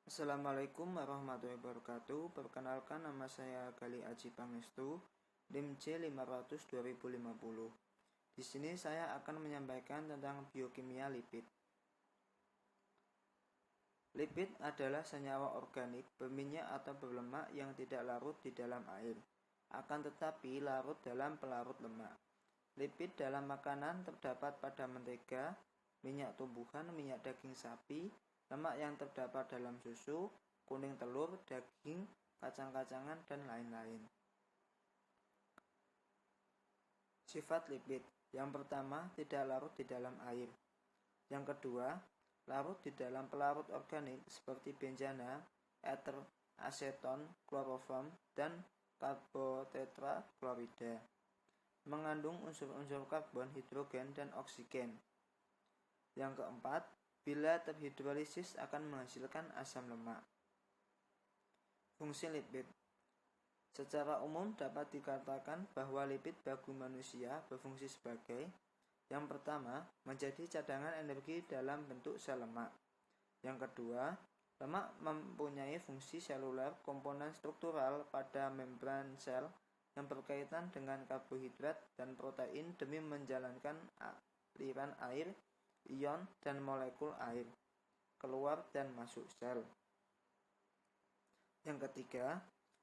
Assalamualaikum warahmatullahi wabarakatuh. Perkenalkan, nama saya Gali Aji Pangestu, NIM C500 2050. Di sini saya akan menyampaikan tentang biokimia lipid. Lipid adalah senyawa organik berminyak atau berlemak yang tidak larut di dalam air, akan tetapi larut dalam pelarut lemak. Lipid dalam makanan terdapat pada mentega, minyak tumbuhan, minyak daging sapi, lemak yang terdapat dalam susu, kuning telur, daging, kacang-kacangan, dan lain-lain. Sifat lipid. Yang pertama, tidak larut di dalam air. Yang kedua, larut di dalam pelarut organik seperti benzena, ether, aseton, kloroform, dan karbotetraklorida. Mengandung unsur-unsur karbon, hidrogen, dan oksigen. Yang keempat, bila terhidrolisis akan menghasilkan asam lemak. Fungsi lipid. Secara umum dapat dikatakan bahwa lipid bagi manusia berfungsi sebagai: yang pertama, menjadi cadangan energi dalam bentuk sel lemak. Yang kedua, lemak mempunyai fungsi seluler komponen struktural pada membran sel yang berkaitan dengan karbohidrat dan protein demi menjalankan aliran air, ion, dan molekul air keluar dan masuk sel. Yang ketiga,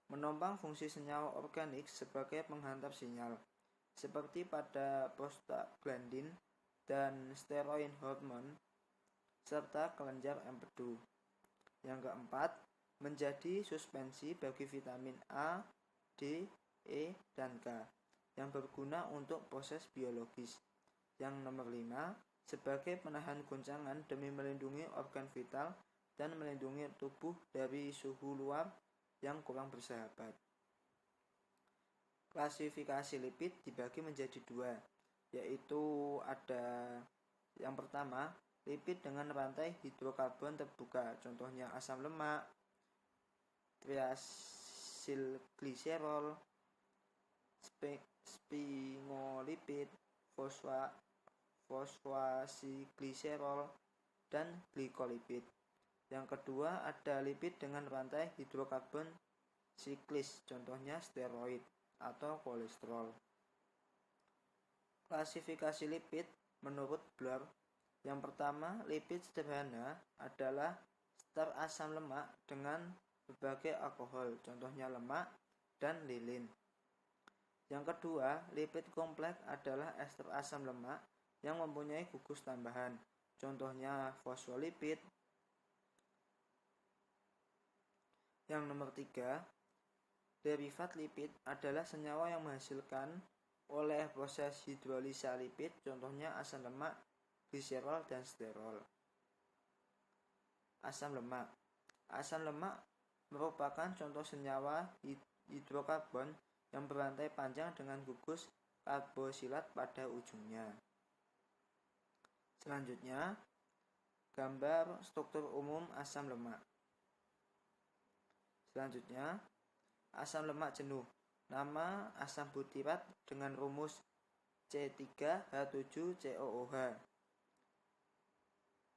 menopang fungsi senyawa organik sebagai penghantar sinyal, seperti pada prostaglandin dan steroid hormon, serta kelenjar empedu. Yang keempat, menjadi suspensi bagi vitamin A, D, E, dan K yang berguna untuk proses biologis. Yang nomor 5, sebagai penahan goncangan demi melindungi organ vital dan melindungi tubuh dari suhu luar yang kurang bersahabat. Klasifikasi lipid dibagi menjadi dua, yaitu ada yang pertama, lipid dengan rantai hidrokarbon terbuka, contohnya asam lemak, triacylglycerol, sphingolipid, fosfatidglycerol, dan glikolipid. Yang kedua, ada lipid dengan rantai hidrokarbon siklis, contohnya steroid atau kolesterol. Klasifikasi lipid menurut Blur. Yang pertama, lipid sederhana adalah ester asam lemak dengan berbagai alkohol, contohnya lemak dan lilin. Yang kedua, lipid kompleks adalah ester asam lemak yang mempunyai gugus tambahan, contohnya fosfolipid. Yang nomor 3, derivat lipid adalah senyawa yang menghasilkan oleh proses hidrolisa lipid, contohnya asam lemak, gliserol, dan sterol. Asam lemak. Asam lemak merupakan contoh senyawa hidrokarbon yang berantai panjang dengan gugus karbosilat pada ujungnya. Selanjutnya, gambar struktur umum asam lemak. Selanjutnya, asam lemak jenuh. Nama asam butirat dengan rumus C3H7COOH.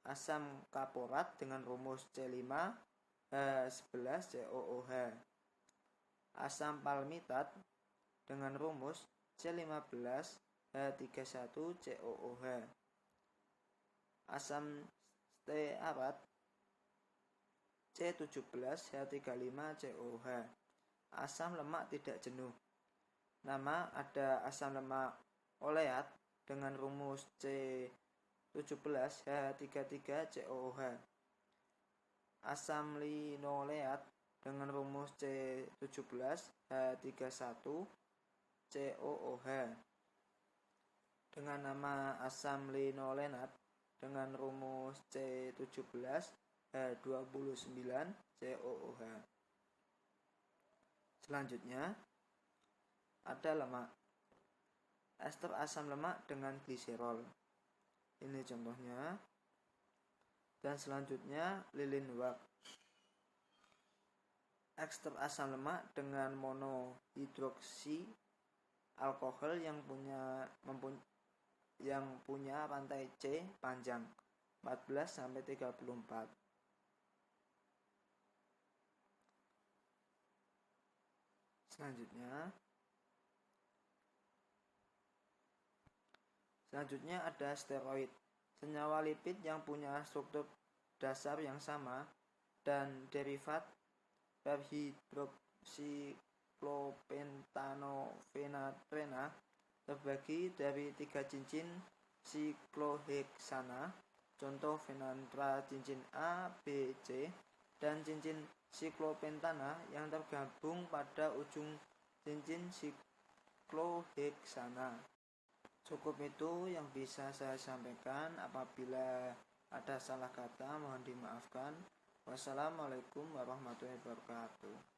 Asam kaporat dengan rumus C5H11COOH. Asam palmitat dengan rumus C15H31COOH. Asam stearat C17H35COOH. Asam lemak tidak jenuh. Nama ada asam lemak oleat dengan rumus C17H33COOH. Asam linoleat dengan rumus C17H31COOH. Dengan nama asam linolenat dengan rumus C17H29COOH. Selanjutnya, ada lemak. Ester asam lemak dengan gliserol. Ini contohnya. Dan selanjutnya, lilin wax. Ester asam lemak dengan monohidroksi alkohol yang punya rantai C panjang 14-34. Selanjutnya ada steroid, senyawa lipid yang punya struktur dasar yang sama dan derivat perhidroksiklopentanovenatrena terbagi dari 3 cincin sikloheksana, contoh Venantra cincin A, B, C, dan cincin siklopentana yang tergabung pada ujung cincin sikloheksana. Cukup itu yang bisa saya sampaikan. Apabila ada salah kata mohon dimaafkan. Wassalamualaikum warahmatullahi wabarakatuh.